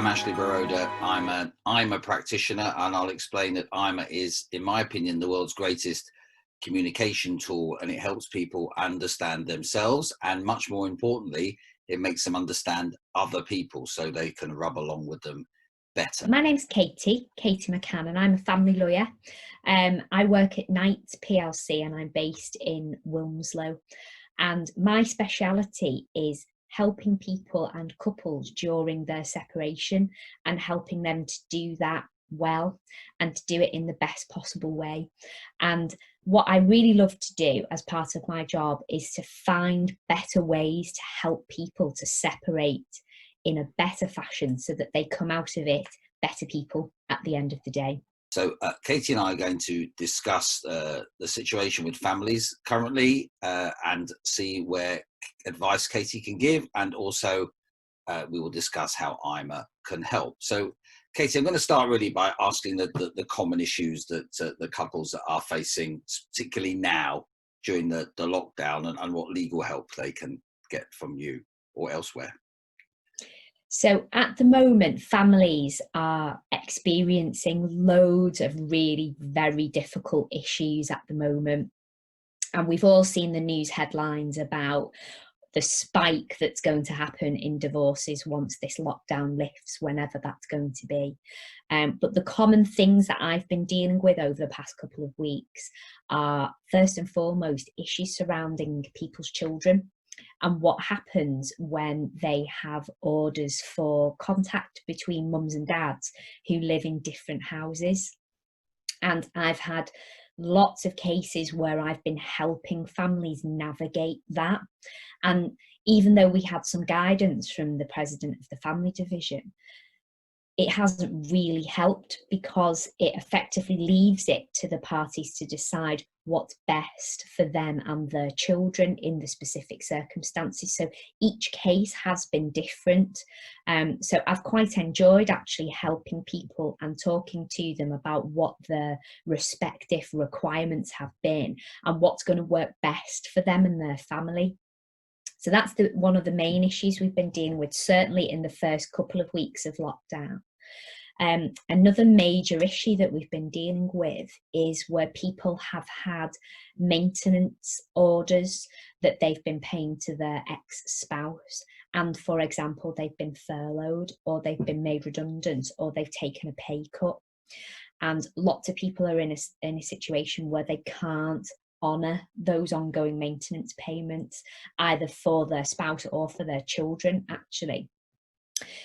I'm Ashley Boroda. I'm a practitioner, and I'll explain that IMA is, in my opinion, the world's greatest communication tool, and it helps people understand themselves, and much more importantly, it makes them understand other people so they can rub along with them better. My name's Katie McCann, and I'm a family lawyer. I work at Knight PLC and I'm based in Wilmslow. And my speciality is helping people and couples during their separation and helping them to do that well and to do it in the best possible way. And what I really love to do as part of my job is to find better ways to help people to separate in a better fashion so that they come out of it better people at the end of the day. So Katie and I are going to discuss the situation with families currently and see where advice Katie can give, and also we will discuss how IMA can help. So Katie, I'm going to start really by asking the common issues that the couples are facing, particularly now during the lockdown, and what legal help they can get from you or elsewhere. So at the moment, families are experiencing loads of really very difficult issues at the moment. And we've all seen the news headlines about the spike that's going to happen in divorces once this lockdown lifts, whenever that's going to be. But the common things that I've been dealing with over the past couple of weeks are, first and foremost, issues surrounding people's children and what happens when they have orders for contact between mums and dads who live in different houses. And I've had lots of cases where I've been helping families navigate that. And even though we had some guidance from the president of the family division, it hasn't really helped, because it effectively leaves it to the parties to decide what's best for them and their children in the specific circumstances. So each case has been different. So I've quite enjoyed actually helping people and talking to them about what their respective requirements have been and what's going to work best for them and their family. So that's one of the main issues we've been dealing with, certainly in the first couple of weeks of lockdown. Another major issue that we've been dealing with is where people have had maintenance orders that they've been paying to their ex-spouse. And for example, they've been furloughed, or they've been made redundant, or they've taken a pay cut. And lots of people are in a situation where they can't honour those ongoing maintenance payments, either for their spouse or for their children, actually.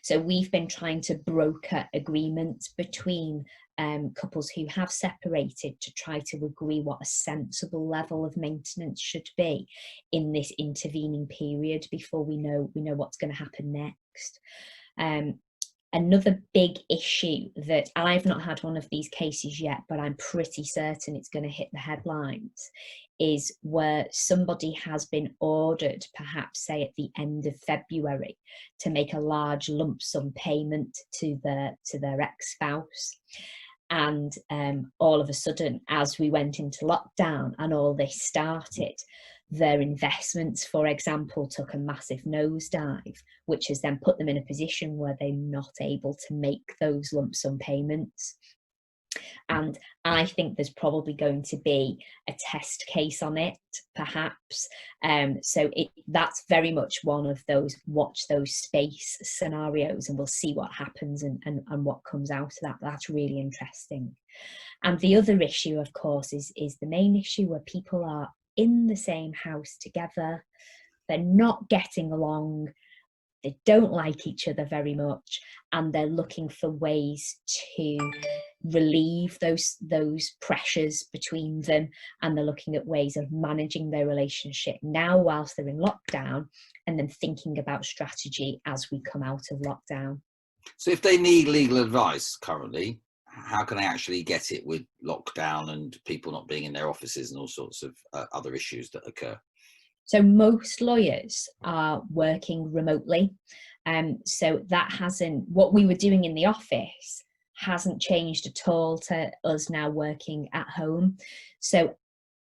So we've been trying to broker agreements between couples who have separated to try to agree what a sensible level of maintenance should be in this intervening period before we know what's going to happen next. Another big issue that I've not had one of these cases yet, but I'm pretty certain it's going to hit the headlines, is where somebody has been ordered, perhaps say at the end of February, to make a large lump sum payment to their ex-spouse. And all of a sudden, as we went into lockdown and all this started, their investments, for example, took a massive nosedive, which has then put them in a position where they're not able to make those lump sum payments. And I think there's probably going to be a test case on it, perhaps. So that's very much one of those watch those space scenarios, and we'll see what happens and what comes out of that. That's really interesting. And the other issue, of course, is the main issue where people are in the same house together. They're not getting along. They don't like each other very much, and they're looking for ways to relieve those pressures between them, and they're looking at ways of managing their relationship now whilst they're in lockdown, and then thinking about strategy as we come out of lockdown. So if they need legal advice currently, how can they actually get it with lockdown and people not being in their offices and all sorts of other issues that occur? So most lawyers are working remotely. So that what we were doing in the office hasn't changed at all to us now working at home. So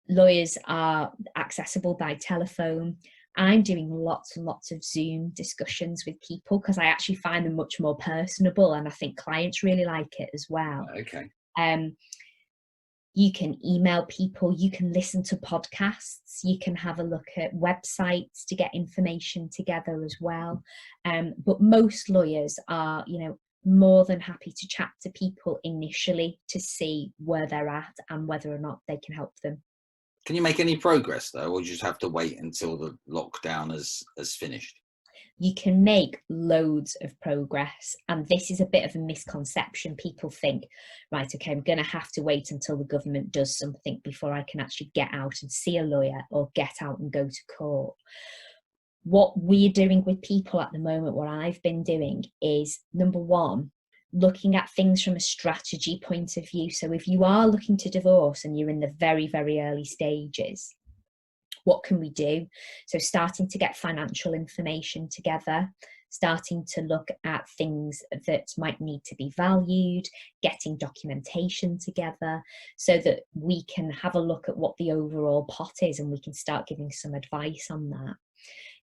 lawyers are accessible by telephone. I'm doing lots and lots of Zoom discussions with people because I actually find them much more personable, and I think clients really like it as well. Okay. You can email people, you can listen to podcasts, you can have a look at websites to get information together as well. But most lawyers are, more than happy to chat to people initially to see where they're at and whether or not they can help them. Can you make any progress though, or you just have to wait until the lockdown has finished? You can make loads of progress, and this is a bit of a misconception. People think, right, okay, I'm going to have to wait until the government does something before I can actually get out and see a lawyer or get out and go to court. What we're doing with people at the moment, what I've been doing is, number one, looking at things from a strategy point of view. So if you are looking to divorce and you're in the very, very early stages, what can we do? So starting to get financial information together, starting to look at things that might need to be valued, getting documentation together so that we can have a look at what the overall pot is and we can start giving some advice on that.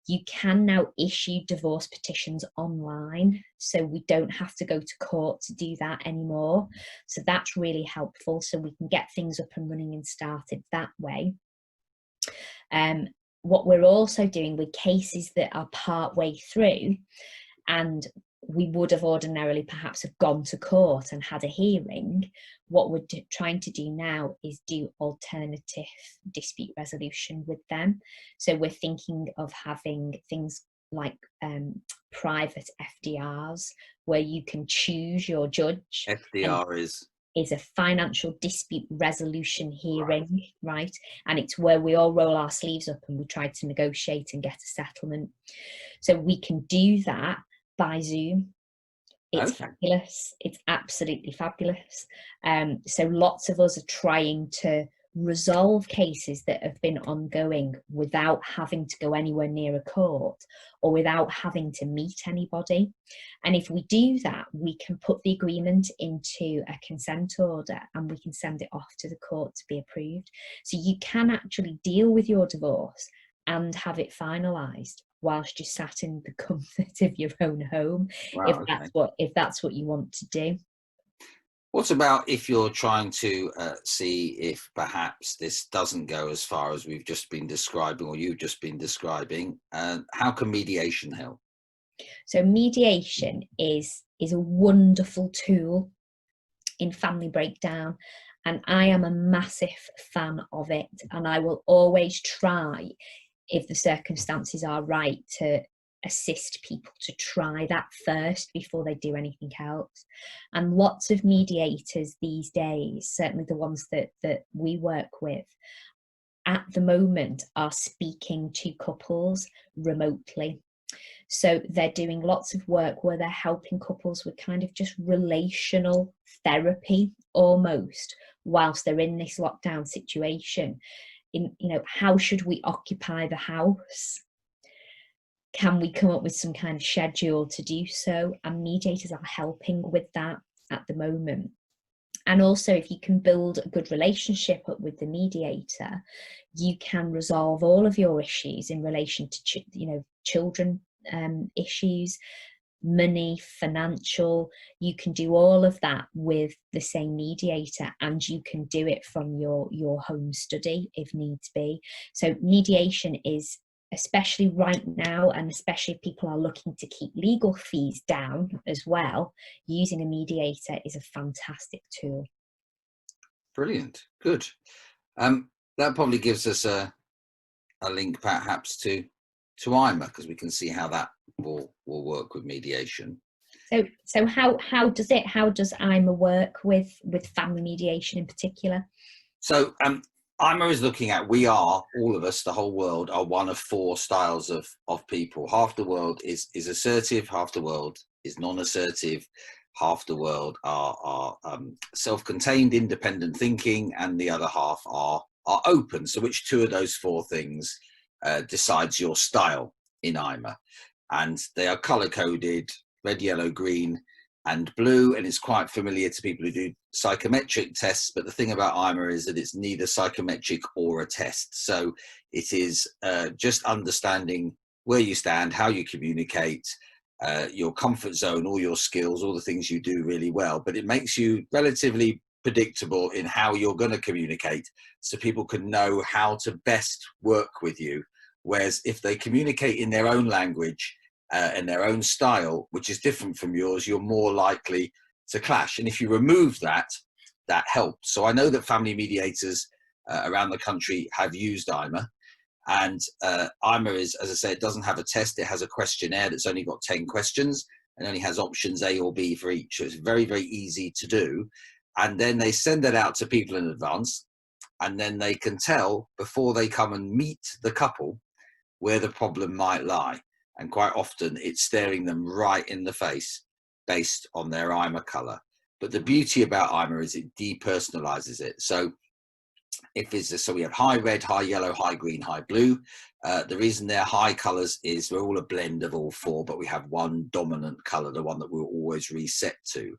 You can now issue divorce petitions online, so we don't have to go to court to do that anymore. So that's really helpful, so we can get things up and running and started that way. What we're also doing with cases that are part way through, and we would have ordinarily perhaps have gone to court and had a hearing, what we're trying to do now is do alternative dispute resolution with them. So we're thinking of having things like private FDRs where you can choose your judge. FDR is a financial dispute resolution hearing, right? And it's where we all roll our sleeves up and we try to negotiate and get a settlement. So we can do that by Zoom. It's fabulous. It's absolutely fabulous. So lots of us are trying to resolve cases that have been ongoing without having to go anywhere near a court or without having to meet anybody. And if we do that, we can put the agreement into a consent order and we can send it off to the court to be approved. So you can actually deal with your divorce and have it finalised whilst you're sat in the comfort of your own home. Wow, if that's what you want to do. What about if you're trying to see if perhaps this doesn't go as far as we've just been describing or you've just been describing? How can mediation help? So mediation is a wonderful tool in family breakdown, and I am a massive fan of it, and I will always try, if the circumstances are right, to assist people to try that first before they do anything else. And lots of mediators these days, certainly the ones that we work with at the moment, are speaking to couples remotely. So they're doing lots of work where they're helping couples with kind of just relational therapy almost whilst they're in this lockdown situation. How should we occupy the house? Can we come up with some kind of schedule to do so? And mediators are helping with that at the moment. And also, if you can build a good relationship up with the mediator, you can resolve all of your issues in relation to, children issues, money, financial. You can do all of that with the same mediator, and you can do it from your home study if needs be. So mediation is, especially right now, and especially if people are looking to keep legal fees down as well, using a mediator is a fantastic tool. Brilliant. Good. That probably gives us a link perhaps to IMA, because we can see how that will work with mediation. So how does IMA work with family mediation in particular? So IMA is looking at, we are, all of us, the whole world, are one of four styles of people. Half the world is assertive, half the world is non-assertive, half the world are self-contained, independent thinking, and the other half are open. So which two of those four things decides your style in IMA? And they are color-coded: red, yellow, green, and blue, and it's quite familiar to people who do psychometric tests. But the thing about IMA is that it's neither psychometric or a test. So it is just understanding where you stand, how you communicate, your comfort zone, all your skills, all the things you do really well. But it makes you relatively predictable in how you're going to communicate, so people can know how to best work with you. Whereas if they communicate in their own language, in their own style, which is different from yours, you're more likely to clash. And if you remove that, that helps. So I know that family mediators around the country have used IMA. And IMA is, as I say, it doesn't have a test. It has a questionnaire that's only got 10 questions and only has options A or B for each. So it's very, very easy to do. And then they send that out to people in advance. And then they can tell before they come and meet the couple where the problem might lie. And quite often it's staring them right in the face based on their IMA color. But the beauty about IMA is it depersonalizes it. So if it's so we have high red, high yellow, high green, high blue. The reason they're high colors is we're all a blend of all four, but we have one dominant color, the one that we'll always reset to.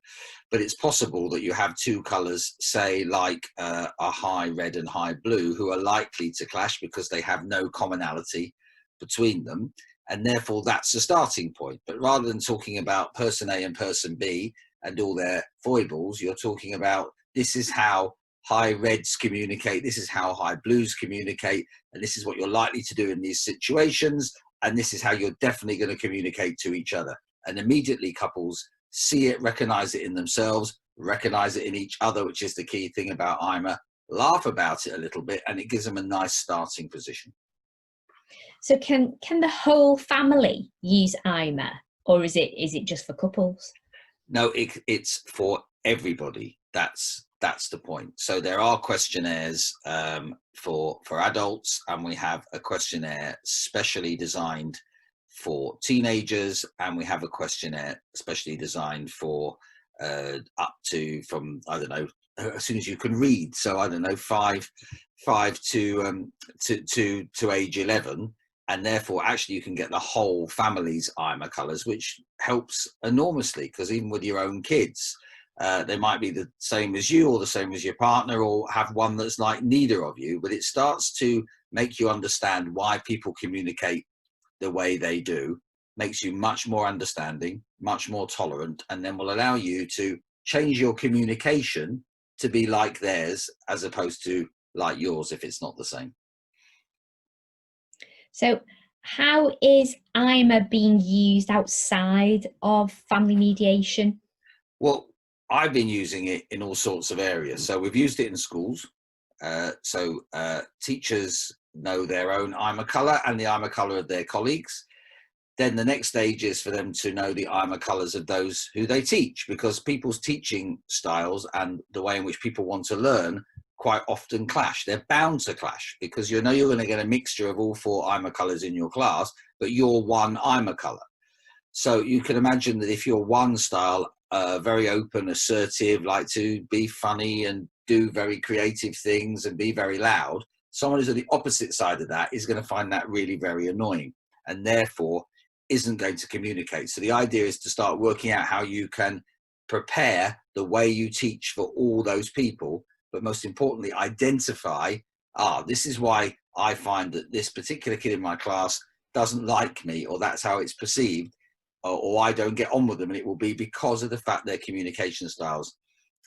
But it's possible that you have two colors, say like a high red and high blue, who are likely to clash because they have no commonality between them. And therefore that's the starting point. But rather than talking about person A and person B and all their foibles, you're talking about this is how high reds communicate, this is how high blues communicate, and this is what you're likely to do in these situations, and this is how you're definitely going to communicate to each other. And immediately couples see it, recognize it in themselves, recognize it in each other, which is the key thing about IMA, laugh about it a little bit, and it gives them a nice starting position. So can the whole family use IMA, or is it just for couples? No, it's for everybody. That's the point. So there are questionnaires for adults, and we have a questionnaire specially designed for teenagers, and we have a questionnaire specially designed for up to, from, I don't know, as soon as you can read. So I don't know, five to age 11. And therefore, actually, you can get the whole family's IMA colours, which helps enormously, because even with your own kids, they might be the same as you or the same as your partner, or have one that's like neither of you. But it starts to make you understand why people communicate the way they do, makes you much more understanding, much more tolerant, and then will allow you to change your communication to be like theirs as opposed to like yours if it's not the same. So how is IMA being used outside of family mediation? Well, I've been using it in all sorts of areas. So we've used it in schools. Teachers know their own IMA colour and the IMA colour of their colleagues. Then the next stage is for them to know the IMA colours of those who they teach, because people's teaching styles and the way in which people want to learn quite often clash. They're bound to clash, because you know you're going to get a mixture of all four IMA colours in your class, but you're one IMA colour. So you can imagine that if you're one style, very open, assertive, like to be funny and do very creative things and be very loud, someone who's at the opposite side of that is going to find that really very annoying, and therefore isn't going to communicate. So the idea is to start working out how you can prepare the way you teach for all those people, but most importantly, identify, this is why I find that this particular kid in my class doesn't like me, or that's how it's perceived, or I don't get on with them, and it will be because of the fact their communication styles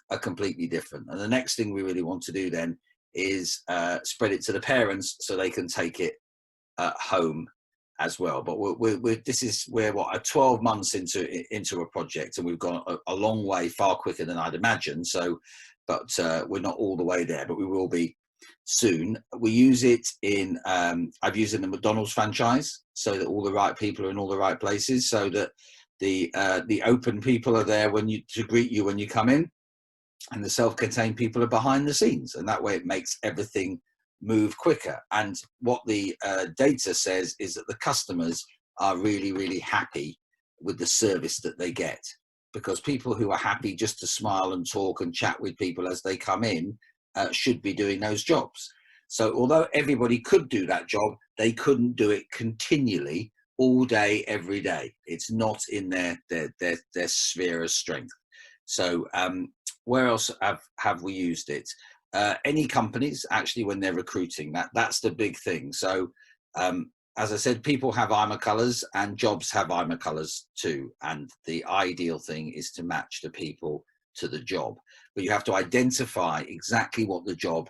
are completely different. And the next thing we really want to do then is spread it to the parents so they can take it home as well. But we're 12 months into a project, and we've gone a long way, far quicker than I'd imagined. So, but we're not all the way there, but we will be soon. We use it in, I've used it in the McDonald's franchise, so that all the right people are in all the right places, so that the open people are there to greet you when you come in, and the self-contained people are behind the scenes, and that way it makes everything move quicker. And what the data says is that the customers are really, really happy with the service that they get, because people who are happy just to smile and talk and chat with people as they come in should be doing those jobs. So although everybody could do that job, they couldn't do it continually all day, every day. It's not in their sphere of strength. So where else have we used it? Any companies, actually, when they're recruiting, that's the big thing. So as I said, people have IMA colors and jobs have IMA colors too. And the ideal thing is to match the people to the job. But you have to identify exactly what the job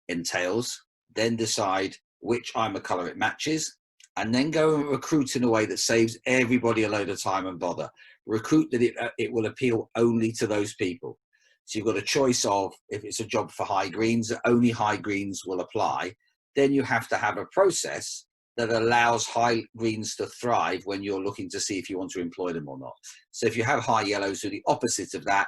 entails, then decide which IMA color it matches, and then go and recruit in a way that saves everybody a load of time and bother. Recruit that it will appeal only to those people. So you've got a choice of, if it's a job for high greens, only high greens will apply. Then you have to have a process that allows high greens to thrive when you're looking to see if you want to employ them or not. So if you have high yellows, so the opposite of that,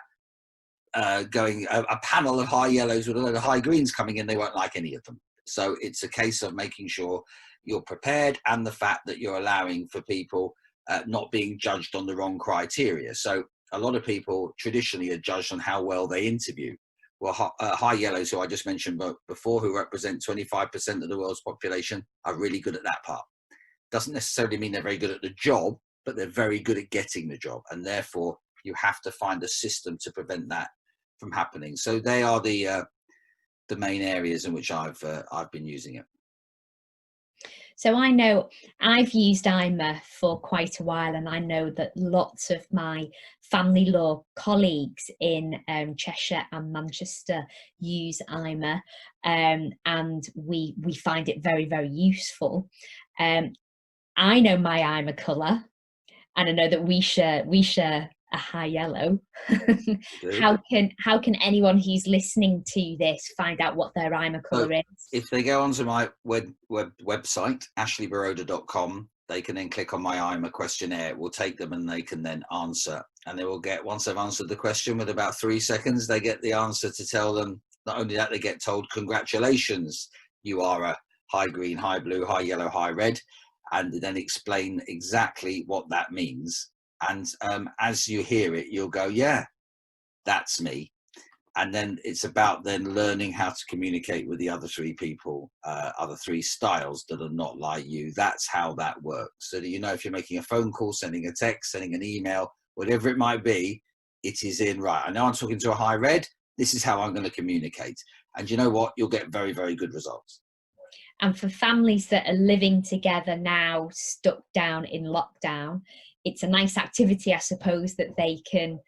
going a panel of high yellows with a load of high greens coming in, they won't like any of them. So it's a case of making sure you're prepared, and the fact that you're allowing for people not being judged on the wrong criteria. So a lot of people traditionally are judged on how well they interview. Well, high yellows, who I just mentioned before, who represent 25% of the world's population, are really good at that part. Doesn't necessarily mean they're very good at the job, but they're very good at getting the job. And therefore, you have to find a system to prevent that from happening. So they are the main areas in which I've been using it. So I know I've used IMA for quite a while, and I know that lots of my family law colleagues in Cheshire and Manchester use IMA, and we find it very, very useful. I know my IMA colour, and I know that we share a high yellow. How can anyone who's listening to this find out what their IMA colour is? If they go onto my website, ashleyboroda.com, they can then click on my IMA questionnaire. It will take them, and they can then answer. And they will get, once they've answered the question, with about 3 seconds, they get the answer to tell them. Not only that, they get told, congratulations, you are a high green, high blue, high yellow, high red, and then explain exactly what that means. And as you hear it, you'll go, yeah, that's me. And then it's about then learning how to communicate with the other 3 people, other 3 styles that are not like you. That's how that works. So that, you know, if you're making a phone call, sending a text, sending an email, whatever it might be, it is in, right, I know I'm talking to a high red, this is how I'm going to communicate. And you know what? You'll get very, very good results. And for families that are living together now, stuck down in lockdown, it's a nice activity, I suppose, that they can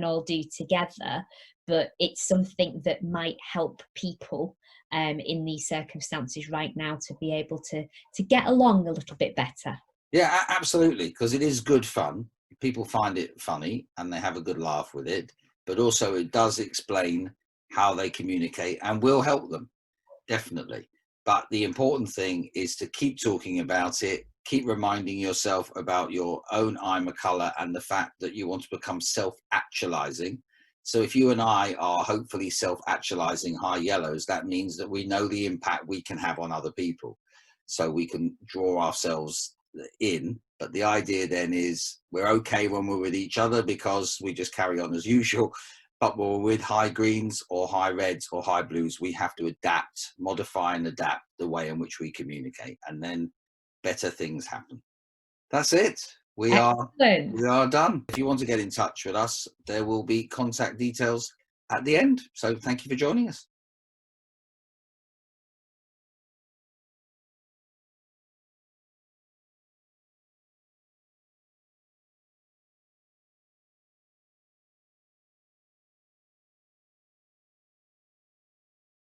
all do together. But it's something that might help people in these circumstances right now to be able to get along a little bit better. Yeah, absolutely, because it is good fun. People find it funny and they have a good laugh with it, but also it does explain how they communicate and will help them, definitely. But the important thing is to keep talking about it, keep reminding yourself about your own IMA colour and the fact that you want to become self-actualizing. So if you and I are hopefully self-actualizing high yellows, that means that we know the impact we can have on other people. So we can draw ourselves in. But the idea then is we're okay when we're with each other because we just carry on as usual. But when we're with high greens or high reds or high blues, we have to adapt, modify and adapt the way in which we communicate. And then better things happen. That's it. We are done. If you want to get in touch with us, there will be contact details at the end. So thank you for joining us.